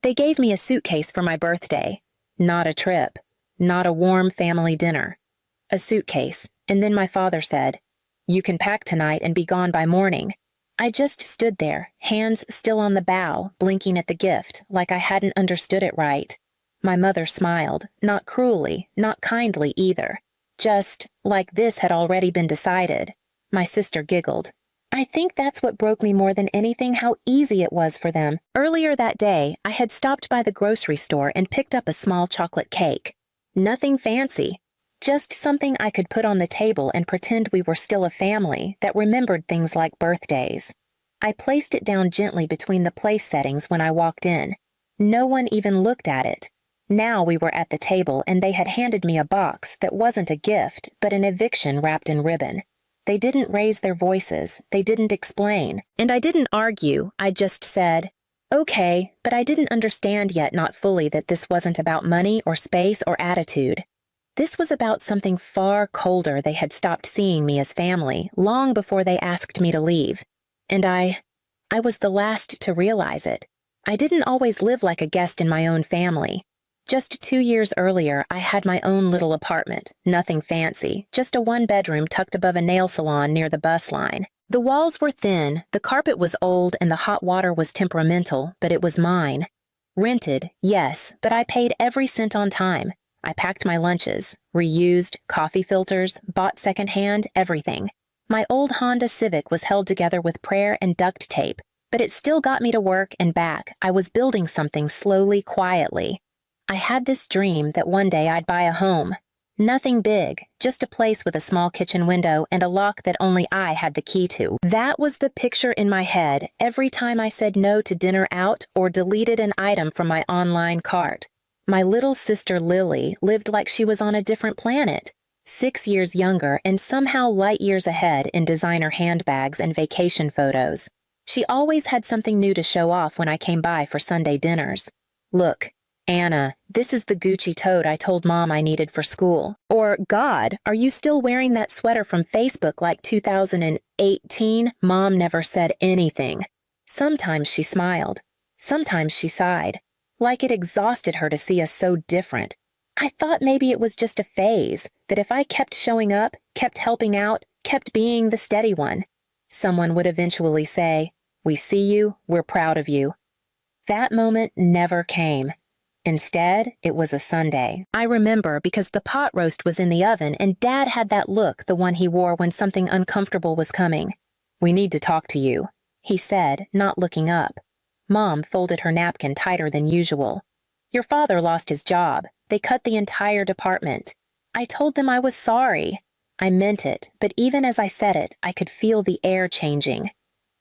They gave me a suitcase for my birthday. Not a trip. Not a warm family dinner. A suitcase, and then my father said, "You can pack tonight and be gone by morning." I just stood there, hands still on the bow, blinking at the gift, like I hadn't understood it right. My mother smiled, not cruelly, not kindly either. Just, like this had already been decided. My sister giggled. I think that's what broke me more than anything, how easy it was for them. Earlier that day, I had stopped by the grocery store and picked up a small chocolate cake. Nothing fancy. Just something I could put on the table and pretend we were still a family that remembered things like birthdays. I placed it down gently between the place settings when I walked in. No one even looked at it. Now we were at the table and they had handed me a box that wasn't a gift, but an eviction wrapped in ribbon. They didn't raise their voices, they didn't explain, and I didn't argue, I just said, "Okay," but I didn't understand yet, not fully, that this wasn't about money or space or attitude. This was about something far colder. They had stopped seeing me as family long before they asked me to leave. And I was the last to realize it. I didn't always live like a guest in my own family. Just 2 years earlier, I had my own little apartment, nothing fancy, just a one-bedroom tucked above a nail salon near the bus line. The walls were thin, the carpet was old, and the hot water was temperamental, but it was mine. Rented, yes, but I paid every cent on time. I packed my lunches, reused, coffee filters, bought secondhand, everything. My old Honda Civic was held together with prayer and duct tape, but it still got me to work and back. I was building something slowly, quietly. I had this dream that one day I'd buy a home. Nothing big, just a place with a small kitchen window and a lock that only I had the key to. That was the picture in my head every time I said no to dinner out or deleted an item from my online cart. My little sister Lily lived like she was on a different planet, 6 years younger and somehow light years ahead in designer handbags and vacation photos. She always had something new to show off when I came by for Sunday dinners. "Look, Anna, this is the Gucci tote I told Mom I needed for school." Or, "God, are you still wearing that sweater from Facebook like 2018? Mom never said anything." Sometimes she smiled. Sometimes she sighed. Like it exhausted her to see us so different. I thought maybe it was just a phase, that if I kept showing up, kept helping out, kept being the steady one, someone would eventually say, "We see you, we're proud of you." That moment never came. Instead, it was a Sunday. I remember because the pot roast was in the oven and Dad had that look, the one he wore when something uncomfortable was coming. "We need to talk to you," he said, not looking up. Mom folded her napkin tighter than usual. "Your father lost his job. They cut the entire department." I told them I was sorry. I meant it, but even as I said it, I could feel the air changing.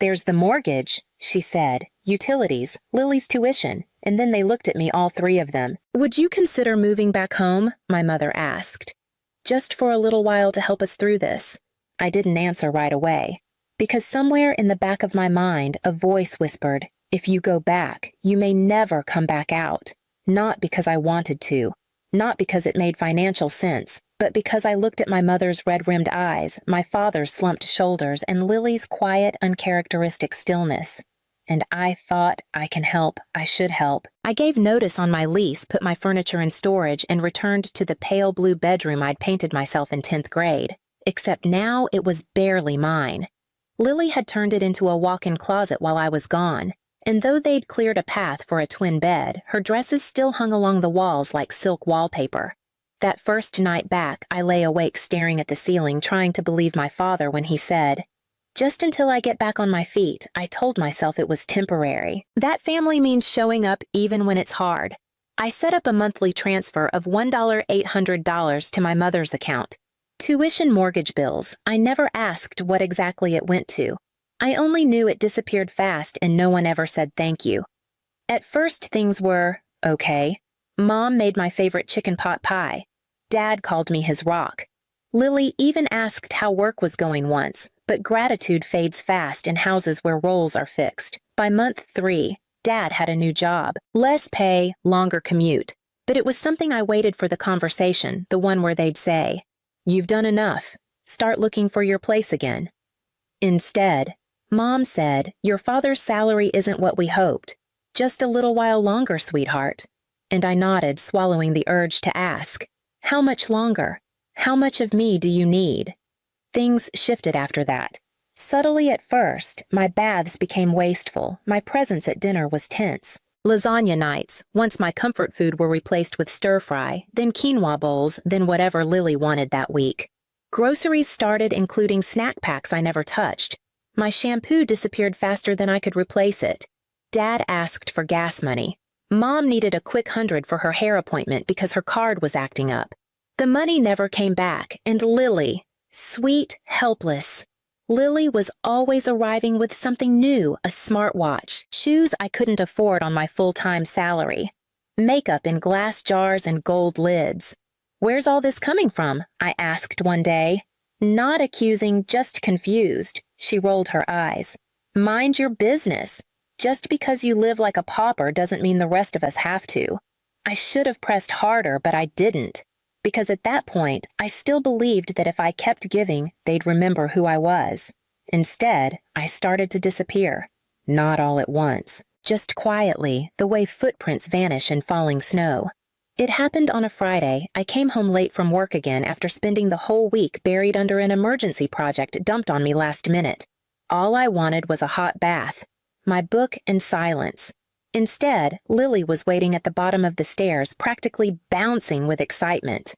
"There's the mortgage," she said, "utilities, Lily's tuition," and then they looked at me, all three of them. "Would you consider moving back home?" my mother asked. "Just for a little while to help us through this." I didn't answer right away, because somewhere in the back of my mind a voice whispered, "If you go back, you may never come back out." Not because I wanted to, not because it made financial sense, but because I looked at my mother's red-rimmed eyes, my father's slumped shoulders, and Lily's quiet, uncharacteristic stillness. And I thought, I can help, I should help. I gave notice on my lease, put my furniture in storage, and returned to the pale blue bedroom I'd painted myself in 10th grade. Except now it was barely mine. Lily had turned it into a walk-in closet while I was gone. And though they'd cleared a path for a twin bed, her dresses still hung along the walls like silk wallpaper. That first night back, I lay awake staring at the ceiling, trying to believe my father when he said, "Just until I get back on my feet." I told myself it was temporary. That family means showing up even when it's hard. I set up a monthly transfer of $1,800 to my mother's account. Tuition mortgage bills. I never asked what exactly it went to. I only knew it disappeared fast and no one ever said thank you. At first things were okay. Mom made my favorite chicken pot pie. Dad called me his rock. Lily even asked how work was going once, but gratitude fades fast in houses where roles are fixed. By month 3, Dad had a new job. Less pay, longer commute. But it was something I waited for the conversation, the one where they'd say, "You've done enough. Start looking for your place again." Instead, Mom said, "Your father's salary isn't what we hoped." Just a little while longer, sweetheart. And I nodded, swallowing the urge to ask, how much longer? How much of me do you need? Things shifted after that. Subtly at first, my baths became wasteful. My presence at dinner was tense. Lasagna nights, once my comfort food were replaced with stir-fry, then quinoa bowls, then whatever Lily wanted that week. Groceries started including snack packs I never touched. My shampoo disappeared faster than I could replace it. Dad asked for gas money. Mom needed a quick 100 for her hair appointment because her card was acting up. The money never came back, and Lily, sweet, helpless. Lily was always arriving with something new, a smartwatch, shoes I couldn't afford on my full-time salary, makeup in glass jars and gold lids. Where's all this coming from? I asked one day. Not accusing, just confused. She rolled her eyes. Mind your business. Just because you live like a pauper doesn't mean the rest of us have to. I should have pressed harder, but I didn't. Because at that point, I still believed that if I kept giving, they'd remember who I was. Instead, I started to disappear. Not all at once. Just quietly, the way footprints vanish in falling snow. It happened on a Friday. I came home late from work again after spending the whole week buried under an emergency project dumped on me last minute. All I wanted was a hot bath, my book and silence. Instead, Lily was waiting at the bottom of the stairs, practically bouncing with excitement.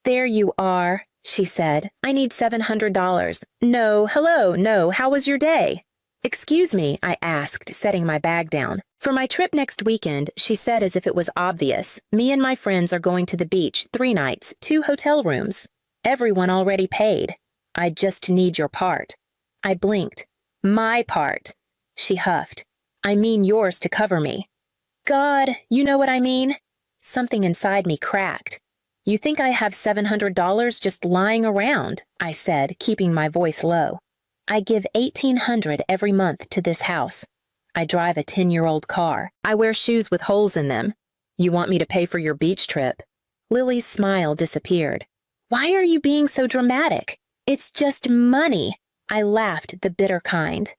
There you are, she said. I need $700. No, hello, no, how was your day? Excuse me, I asked, setting my bag down. For my trip next weekend, she said as if it was obvious. Me and my friends are going to the beach, 3 nights, 2 hotel rooms. Everyone already paid. I just need your part. I blinked. My part. She huffed. I mean yours to cover me. God, you know what I mean? Something inside me cracked. You think I have $700 just lying around, I said, keeping my voice low. I give $1,800 every month to this house. I drive a 10-year-old car. I wear shoes with holes in them. You want me to pay for your beach trip? Lily's smile disappeared. Why are you being so dramatic? It's just money. I laughed, the bitter kind.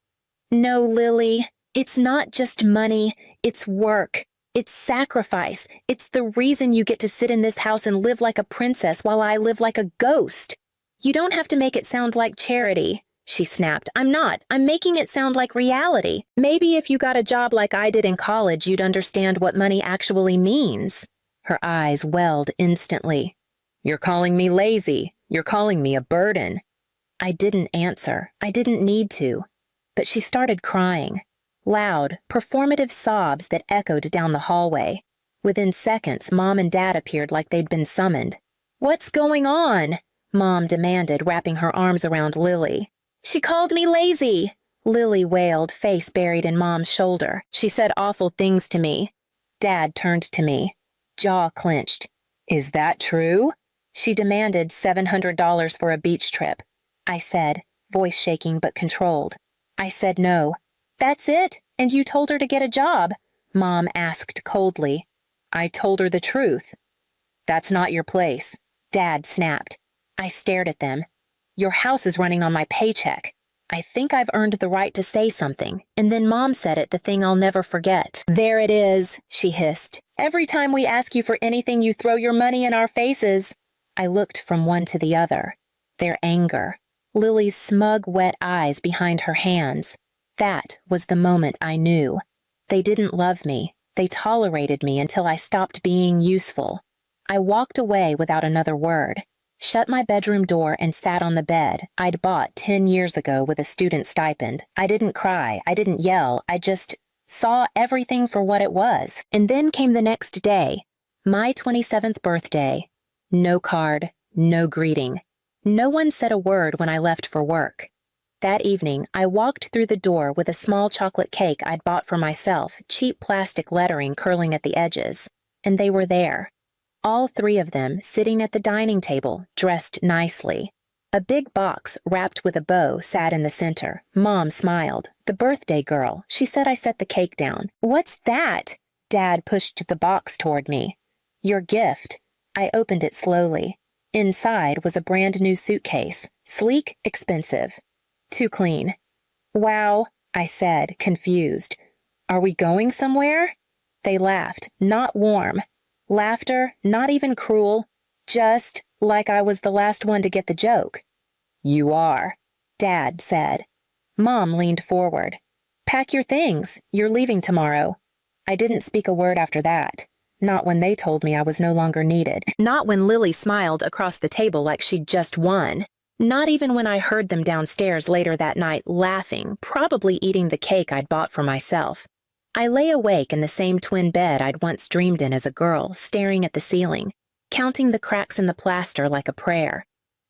No, Lily, it's not just money. It's work. It's sacrifice. It's the reason you get to sit in this house and live like a princess while I live like a ghost. You don't have to make it sound like charity, she snapped. I'm not. I'm making it sound like reality. Maybe if you got a job like I did in college, you'd understand what money actually means. Her eyes welled instantly. You're calling me lazy. You're calling me a burden. I didn't answer. I didn't need to. But she started crying. Loud, performative sobs that echoed down the hallway. Within seconds, Mom and Dad appeared like they'd been summoned. What's going on? Mom demanded, wrapping her arms around Lily. She called me lazy, Lily wailed, face buried in Mom's shoulder. She said awful things to me. Dad turned to me. Jaw clenched. Is that true? She demanded $700 for a beach trip. I said, voice shaking but controlled. I said no. That's it? And you told her to get a job? Mom asked coldly. I told her the truth. That's not your place, Dad snapped. I stared at them. Your house is running on my paycheck. I think I've earned the right to say something. And then Mom said it, the thing I'll never forget. There it is, she hissed. Every time we ask you for anything, you throw your money in our faces. I looked from one to the other. Their anger. Lily's smug, wet eyes behind her hands. That was the moment I knew. They didn't love me. They tolerated me until I stopped being useful. I walked away without another word, shut my bedroom door and sat on the bed I'd bought 10 years ago with a student stipend. I didn't cry. I didn't yell. I just saw everything for what it was. And then came the next day, my 27th birthday. No card, no greeting. No one said a word when I left for work. That evening, I walked through the door with a small chocolate cake I'd bought for myself, cheap plastic lettering curling at the edges. And they were there. All 3 of them sitting at the dining table, dressed nicely. A big box wrapped with a bow sat in the center. Mom smiled. The birthday girl. She said I set the cake down. What's that? Dad pushed the box toward me. Your gift. I opened it slowly. Inside was a brand new suitcase. Sleek, expensive. Too clean. Wow, I said, confused. Are we going somewhere? They laughed, not warm. Laughter, not even cruel, just like I was the last one to get the joke. "You are," Dad said. Mom leaned forward. "Pack your things. You're leaving tomorrow." I didn't speak a word after that. Not when they told me I was no longer needed. Not when Lily smiled across the table like she'd just won. Not even when I heard them downstairs later that night laughing, probably eating the cake I'd bought for myself. I lay awake in the same twin bed I'd once dreamed in as a girl, staring at the ceiling, counting the cracks in the plaster like a prayer.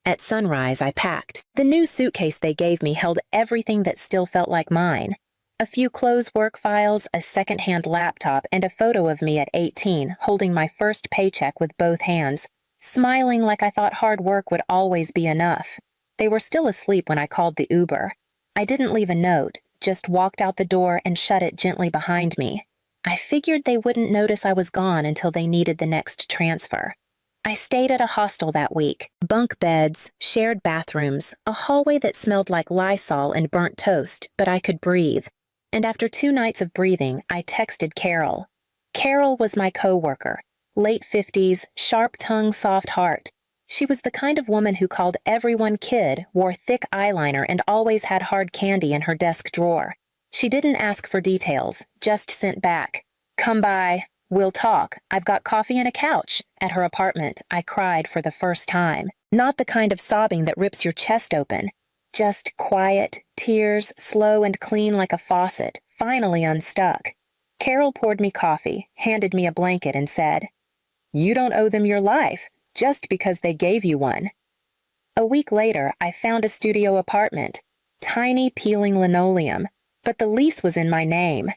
At sunrise, I packed. The new suitcase they gave me held everything that still felt like mine. A few clothes work files, a second-hand laptop, and a photo of me at 18, holding my first paycheck with both hands, smiling like I thought hard work would always be enough. They were still asleep when I called the Uber. I didn't leave a note, just walked out the door and shut it gently behind me. I figured they wouldn't notice I was gone until they needed the next transfer. I stayed at a hostel that week. Bunk beds, shared bathrooms, a hallway that smelled like Lysol and burnt toast, but I could breathe. And after 2 nights of breathing, I texted Carol. Carol was my coworker, late 50s, sharp tongue, soft heart. She was the kind of woman who called everyone kid, wore thick eyeliner, and always had hard candy in her desk drawer. She didn't ask for details, just sent back, "Come by. We'll talk. I've got coffee and a couch." At her apartment, I cried for the first time. Not the kind of sobbing that rips your chest open. Just quiet, tears, slow and clean like a faucet, finally unstuck. Carol poured me coffee, handed me a blanket, and said, "You don't owe them your life, just because they gave you one." A week later, I found a studio apartment. Tiny, peeling linoleum. But the lease was in my name.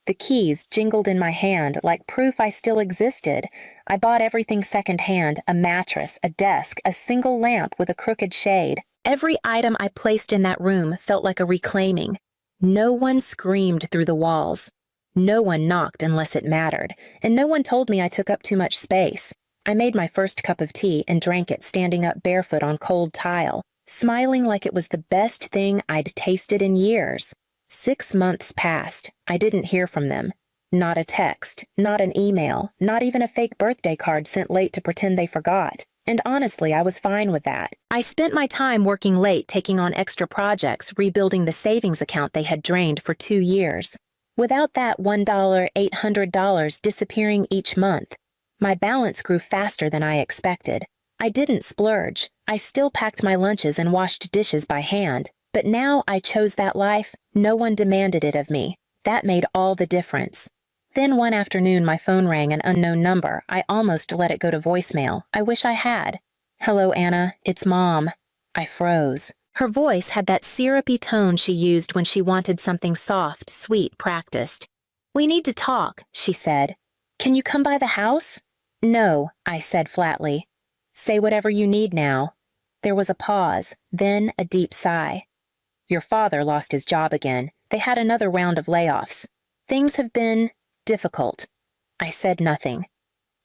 The keys jingled in my hand like proof I still existed. I bought everything secondhand, a mattress, a desk, a single lamp with a crooked shade. Every item I placed in that room felt like a reclaiming. No one screamed through the walls. No one knocked unless it mattered, and no one told me I took up too much space. I made my first cup of tea and drank it standing up barefoot on cold tile, smiling like it was the best thing I'd tasted in years. 6 months passed. I didn't hear from them. Not a text, not an email, not even a fake birthday card sent late to pretend they forgot. And honestly, I was fine with that. I spent my time working late, taking on extra projects, rebuilding the savings account they had drained for 2 years. Without that $1, $800 disappearing each month, my balance grew faster than I expected. I didn't splurge. I still packed my lunches and washed dishes by hand. But now I chose that life. No one demanded it of me. That made all the difference. Then one afternoon my phone rang, an unknown number. I almost let it go to voicemail. I wish I had. "Hello, Anna. It's Mom." I froze. Her voice had that syrupy tone she used when she wanted something soft, sweet, practiced. "We need to talk," she said. "Can you come by the house?" "No," I said flatly. "Say whatever you need now." There was a pause, then a deep sigh. "Your father lost his job again. They had another round of layoffs. Things have been difficult." I said nothing.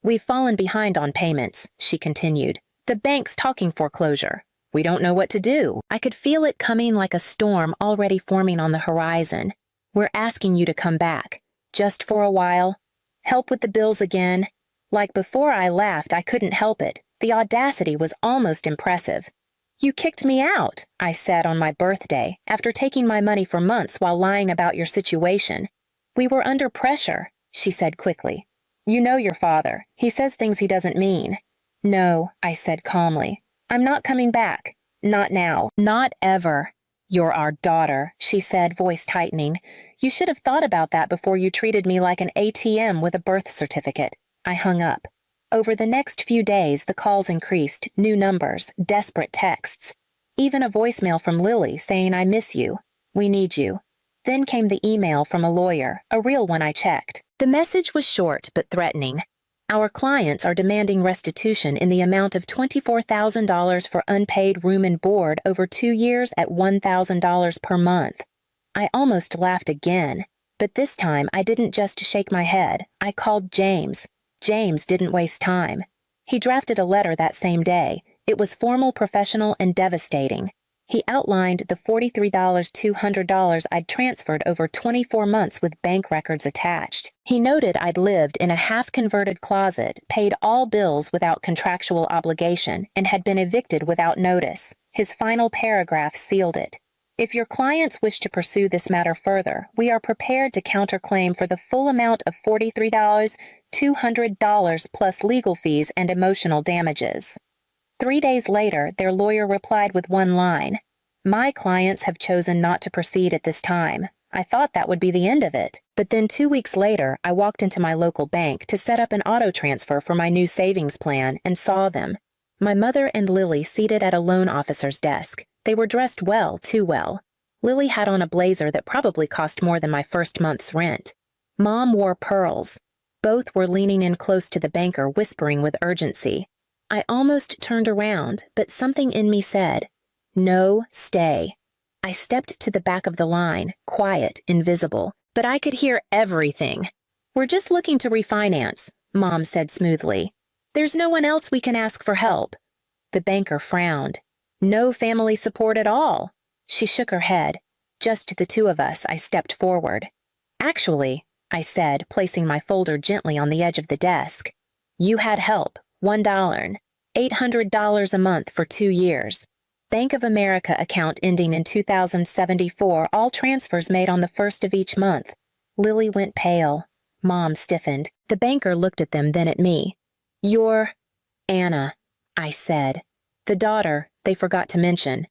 "We've fallen behind on payments," she continued. "The bank's talking foreclosure. We don't know what to do." I could feel it coming like a storm already forming on the horizon. "We're asking you to come back. Just for a while. Help with the bills again." Like before I laughed, I couldn't help it. The audacity was almost impressive. "You kicked me out," I said on my birthday, after taking my money for months while lying about your situation. "We were under pressure," she said quickly. "You know your father. He says things he doesn't mean." "No," I said calmly. "I'm not coming back. Not now. Not ever." "You're our daughter," she said, voice tightening. "You should have thought about that before you treated me like an ATM with a birth certificate." I hung up. Over the next few days, the calls increased, new numbers, desperate texts. Even a voicemail from Lily saying, "I miss you. We need you." Then came the email from a lawyer, a real one I checked. The message was short but threatening. "Our clients are demanding restitution in the amount of $24,000 for unpaid room and board over 2 years at $1,000 per month." I almost laughed again, but this time I didn't just shake my head. I called James. James didn't waste time. He drafted a letter that same day. It was formal, professional, and devastating. He outlined the $43,200 I'd transferred over 24 months with bank records attached. He noted I'd lived in a half-converted closet, paid all bills without contractual obligation, and had been evicted without notice. His final paragraph sealed it. If your clients wish to pursue this matter further, we are prepared to counterclaim for the full amount of $43,200 plus legal fees and emotional damages. 3 days later, their lawyer replied with one line, "My clients have chosen not to proceed at this time. I thought that would be the end of it." But then 2 weeks later, I walked into my local bank to set up an auto transfer for my new savings plan and saw them. My mother and Lily seated at a loan officer's desk. They were dressed well, too well. Lily had on a blazer that probably cost more than my first month's rent. Mom wore pearls. Both were leaning in close to the banker, whispering with urgency. I almost turned around, but something in me said, "No, stay." I stepped to the back of the line, quiet, invisible, but I could hear everything. "We're just looking to refinance," Mom said smoothly. "There's no one else we can ask for help." The banker frowned. "No family support at all." She shook her head. "Just the two of us." I stepped forward. "Actually," I said, placing my folder gently on the edge of the desk, "you had help. $1, $800 a month for 2 years. Bank of America account ending in 2074, all transfers made on the 1st of each month." Lily went pale. Mom stiffened. The banker looked at them, then at me. "You're Anna," I said. "The daughter they forgot to mention."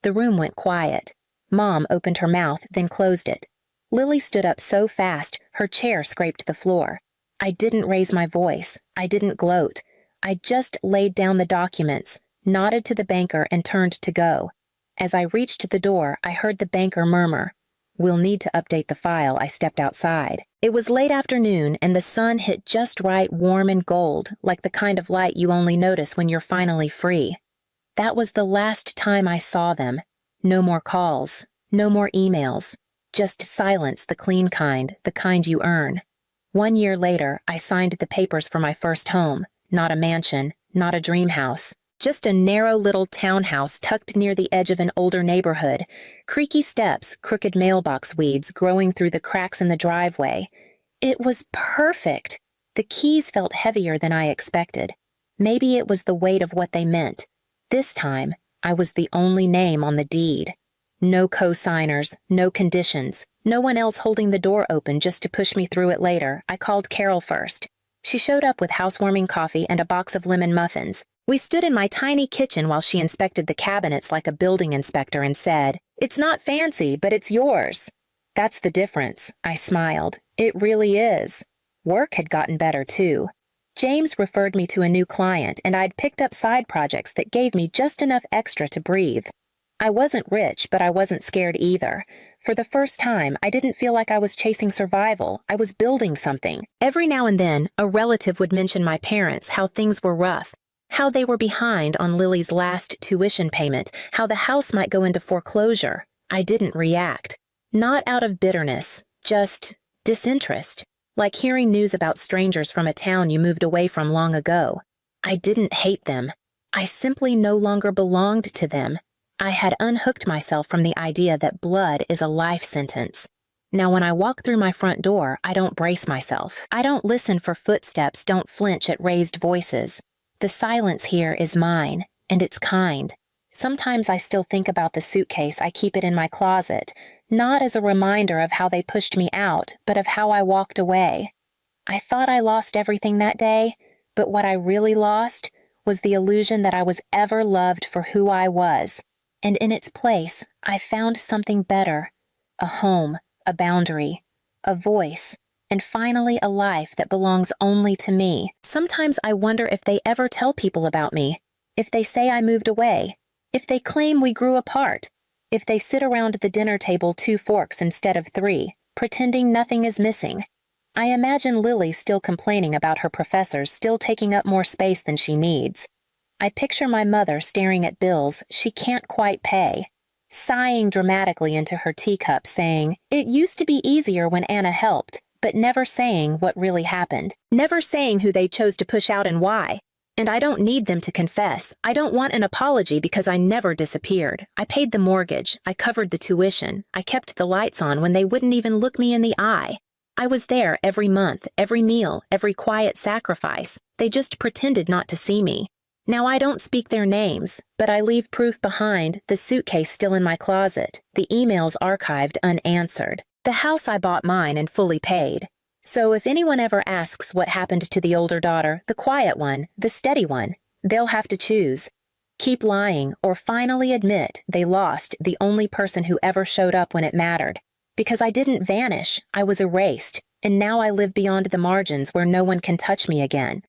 The room went quiet. Mom opened her mouth, then closed it. Lily stood up so fast, her chair scraped the floor. I didn't raise my voice. I didn't gloat. I just laid down the documents, nodded to the banker, and turned to go. As I reached the door, I heard the banker murmur, "We'll need to update the file." I stepped outside. It was late afternoon, and the sun hit just right, warm and gold, like the kind of light you only notice when you're finally free. That was the last time I saw them. No more calls, no more emails, just silence, the clean kind, the kind you earn. 1 year later, I signed the papers for my first home, not a mansion, not a dream house, just a narrow little townhouse tucked near the edge of an older neighborhood, creaky steps, crooked mailbox weeds growing through the cracks in the driveway. It was perfect. The keys felt heavier than I expected. Maybe it was the weight of what they meant. This time, I was the only name on the deed. No co-signers, no conditions, no one else holding the door open just to push me through it later. I called Carol first. She showed up with housewarming coffee and a box of lemon muffins. We stood in my tiny kitchen while she inspected the cabinets like a building inspector and said, "It's not fancy, but it's yours." "That's the difference," I smiled. "It really is." Work had gotten better, too. James referred me to a new client, and I'd picked up side projects that gave me just enough extra to breathe. I wasn't rich, but I wasn't scared either. For the first time, I didn't feel like I was chasing survival. I was building something. Every now and then, a relative would mention my parents, how things were rough, how they were behind on Lily's last tuition payment, how the house might go into foreclosure. I didn't react. Not out of bitterness, just disinterest. Like hearing news about strangers from a town you moved away from long ago. I didn't hate them. I simply no longer belonged to them. I had unhooked myself from the idea that blood is a life sentence. Now when I walk through my front door, I don't brace myself. I don't listen for footsteps, don't flinch at raised voices. The silence here is mine, and it's kind. Sometimes I still think about the suitcase. I keep it in my closet, not as a reminder of how they pushed me out, but of how I walked away. I thought I lost everything that day, but what I really lost was the illusion that I was ever loved for who I was. And in its place, I found something better. A home, a boundary, a voice, and finally a life that belongs only to me. Sometimes I wonder if they ever tell people about me, if they say I moved away, if they claim we grew apart, if they sit around the dinner table 2 forks instead of 3, pretending nothing is missing. I imagine Lily still complaining about her professors still taking up more space than she needs. I picture my mother staring at bills she can't quite pay, sighing dramatically into her teacup saying, "It used to be easier when Anna helped," but never saying what really happened, never saying who they chose to push out and why. And I don't need them to confess. I don't want an apology because I never disappeared. I paid the mortgage. I covered the tuition. I kept the lights on when they wouldn't even look me in the eye. I was there every month, every meal, every quiet sacrifice. They just pretended not to see me. Now I don't speak their names, but I leave proof behind, the suitcase still in my closet, the emails archived unanswered. The house I bought mine and fully paid. So if anyone ever asks what happened to the older daughter, the quiet one, the steady one, they'll have to choose. Keep lying or finally admit they lost the only person who ever showed up when it mattered. Because I didn't vanish, I was erased, and now I live beyond the margins where no one can touch me again.